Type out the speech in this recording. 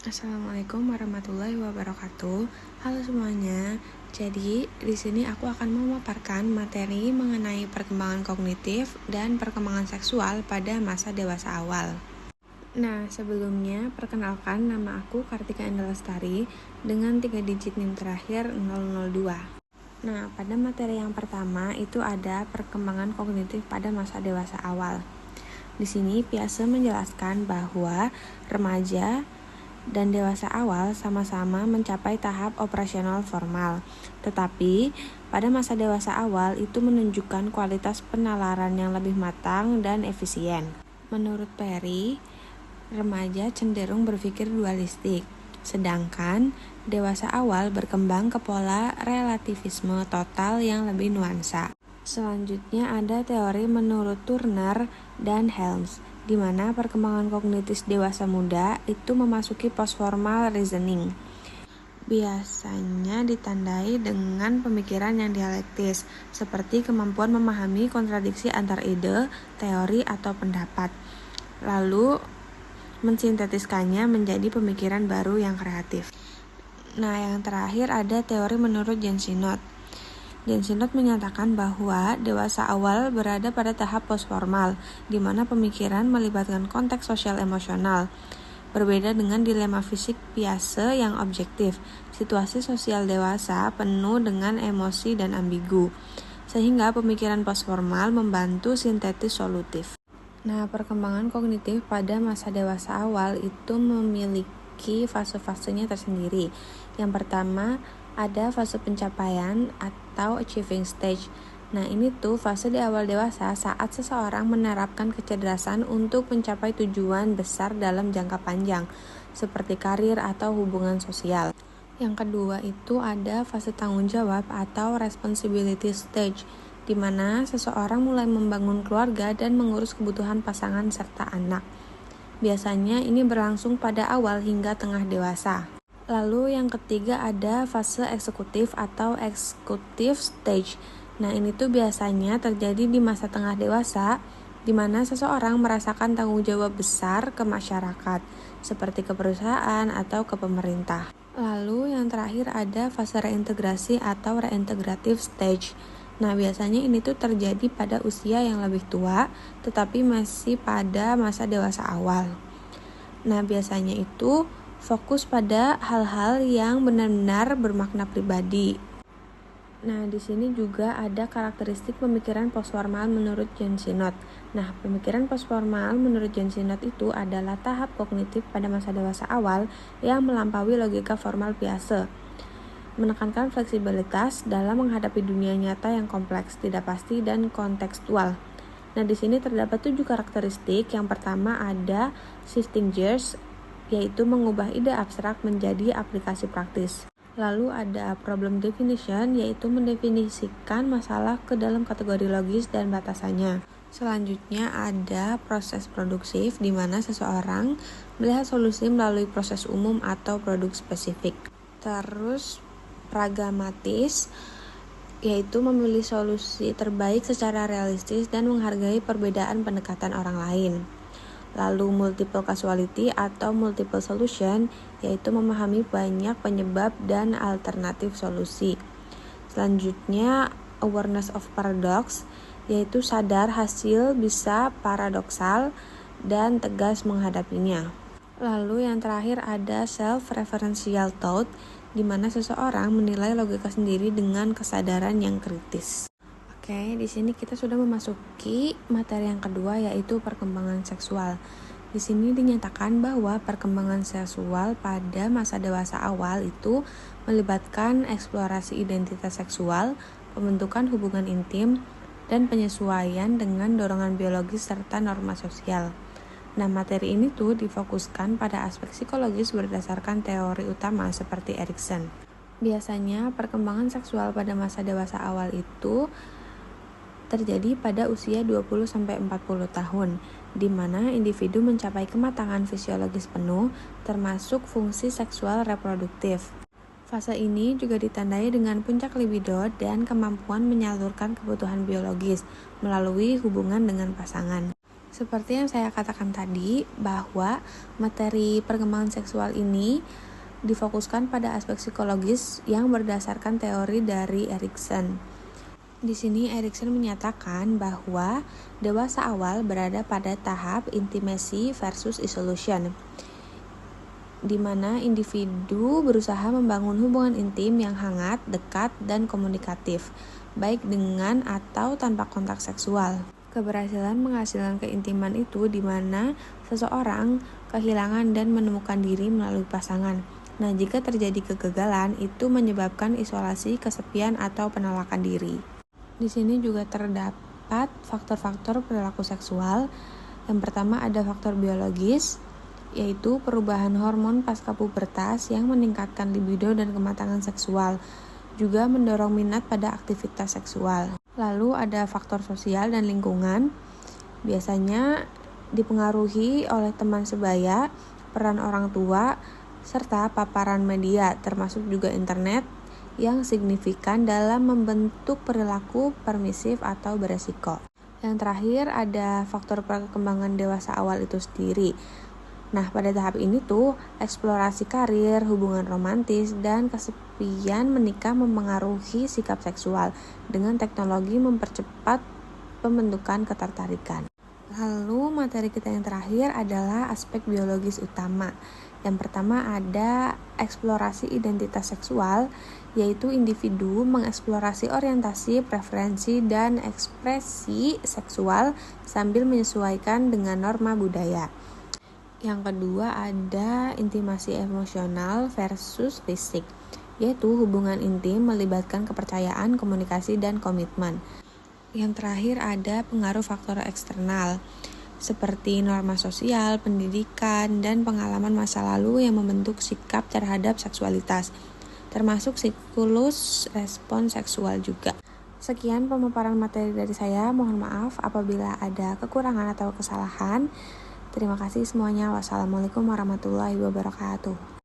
Assalamualaikum warahmatullahi wabarakatuh. Halo semuanya. Jadi, di sini aku akan memaparkan materi mengenai perkembangan kognitif dan perkembangan seksual pada masa dewasa awal. Nah, sebelumnya perkenalkan, nama aku Kartika Indah Lestari dengan 3 digit NIM terakhir 002. Nah, pada materi yang pertama itu ada perkembangan kognitif pada masa dewasa awal. Di sini Piase menjelaskan bahwa remaja dan dewasa awal sama-sama mencapai tahap operasional formal. Tetapi, pada masa dewasa awal itu menunjukkan kualitas penalaran yang lebih matang dan efisien. Menurut Perry, remaja cenderung berpikir dualistik, sedangkan dewasa awal berkembang ke pola relativisme total yang lebih nuansa. Selanjutnya ada teori menurut Turner dan Helms, di mana perkembangan kognitif dewasa muda itu memasuki postformal reasoning. Biasanya ditandai dengan pemikiran yang dialektis, seperti kemampuan memahami kontradiksi antar ide, teori, atau pendapat, lalu mensintetiskannya menjadi pemikiran baru yang kreatif. Nah, yang terakhir ada teori menurut Jensinot. Jensinot menyatakan bahwa dewasa awal berada pada tahap postformal, di mana pemikiran melibatkan konteks sosial emosional. Berbeda dengan dilema fisik Piase yang objektif, situasi sosial dewasa penuh dengan emosi dan ambigu, sehingga pemikiran postformal membantu sintetis solutif. Nah, perkembangan kognitif pada masa dewasa awal itu memiliki fase-fasenya tersendiri. Yang pertama, ada fase pencapaian atau achieving stage. Nah, ini tuh fase di awal dewasa saat seseorang menerapkan kecerdasan untuk mencapai tujuan besar dalam jangka panjang, seperti karir atau hubungan sosial. Yang kedua itu ada fase tanggung jawab atau responsibility stage, di mana seseorang mulai membangun keluarga dan mengurus kebutuhan pasangan serta anak. Biasanya ini berlangsung pada awal hingga tengah dewasa. Lalu yang ketiga ada fase eksekutif atau executive stage. Nah, ini tuh biasanya terjadi di masa tengah dewasa, di mana seseorang merasakan tanggung jawab besar ke masyarakat, seperti ke perusahaan atau ke pemerintah. Lalu yang terakhir ada fase reintegrasi atau reintegrative stage. Nah, biasanya ini tuh terjadi pada usia yang lebih tua, tetapi masih pada masa dewasa awal. Nah, biasanya itu fokus pada hal-hal yang benar-benar bermakna pribadi. Nah, di sini juga ada karakteristik pemikiran postformal menurut Jensinot. Nah, pemikiran postformal menurut Jensinot itu adalah tahap kognitif pada masa dewasa awal yang melampaui logika formal Piase, menekankan fleksibilitas dalam menghadapi dunia nyata yang kompleks, tidak pasti, dan kontekstual. Nah, di sini terdapat 7 karakteristik. Yang pertama ada shifting gears, yaitu mengubah ide abstrak menjadi aplikasi praktis. Lalu ada problem definition, yaitu mendefinisikan masalah ke dalam kategori logis dan batasannya. Selanjutnya ada proses produksif, di mana seseorang melihat solusi melalui proses umum atau produk spesifik. Terus pragmatis, yaitu memilih solusi terbaik secara realistis dan menghargai perbedaan pendekatan orang lain. Lalu multiple causality atau multiple solution, yaitu memahami banyak penyebab dan alternatif solusi. Selanjutnya awareness of paradox, yaitu sadar hasil bisa paradoksal dan tegas menghadapinya. Lalu yang terakhir ada self-referential thought, di mana seseorang menilai logika sendiri dengan kesadaran yang kritis. Oke, di sini kita sudah memasuki materi yang kedua, yaitu perkembangan seksual. Di sini dinyatakan bahwa perkembangan seksual pada masa dewasa awal itu melibatkan eksplorasi identitas seksual, pembentukan hubungan intim, dan penyesuaian dengan dorongan biologis serta norma sosial. Nah, materi ini tuh difokuskan pada aspek psikologis berdasarkan teori utama seperti Erikson. Biasanya perkembangan seksual pada masa dewasa awal itu terjadi pada usia 20-40 tahun, di mana individu mencapai kematangan fisiologis penuh, termasuk fungsi seksual reproduktif. Fase ini juga ditandai dengan puncak libido dan kemampuan menyalurkan kebutuhan biologis melalui hubungan dengan pasangan. Seperti yang saya katakan tadi, bahwa materi perkembangan seksual ini difokuskan pada aspek psikologis yang berdasarkan teori dari Erikson. Di sini Erikson menyatakan bahwa dewasa awal berada pada tahap intimacy versus isolation, di mana individu berusaha membangun hubungan intim yang hangat, dekat, dan komunikatif, baik dengan atau tanpa kontak seksual. Keberhasilan menghasilkan keintiman itu di mana seseorang kehilangan dan menemukan diri melalui pasangan. Nah, jika terjadi kegagalan, itu menyebabkan isolasi, kesepian, atau penolakan diri. Di sini juga terdapat faktor-faktor perilaku seksual. Yang pertama ada faktor biologis, yaitu perubahan hormon pasca pubertas yang meningkatkan libido dan kematangan seksual, juga mendorong minat pada aktivitas seksual. Lalu ada faktor sosial dan lingkungan, biasanya dipengaruhi oleh teman sebaya, peran orang tua, serta paparan media, termasuk juga internet, yang signifikan dalam membentuk perilaku permisif atau beresiko. Yang terakhir ada faktor perkembangan dewasa awal itu sendiri. Nah, pada tahap ini tuh, eksplorasi karir, hubungan romantis, dan kesepian menikah mempengaruhi sikap seksual dengan teknologi mempercepat pembentukan ketertarikan. Lalu materi kita yang terakhir adalah aspek biologis utama. Yang pertama ada eksplorasi identitas seksual, yaitu individu mengeksplorasi orientasi, preferensi, dan ekspresi seksual sambil menyesuaikan dengan norma budaya. Yang kedua ada intimasi emosional versus fisik, yaitu hubungan intim melibatkan kepercayaan, komunikasi, dan komitmen. Yang terakhir ada pengaruh faktor eksternal, seperti norma sosial, pendidikan, dan pengalaman masa lalu yang membentuk sikap terhadap seksualitas, termasuk siklus respon seksual juga. Sekian pemaparan materi dari saya, mohon maaf apabila ada kekurangan atau kesalahan. Terima kasih semuanya. Wassalamualaikum warahmatullahi wabarakatuh.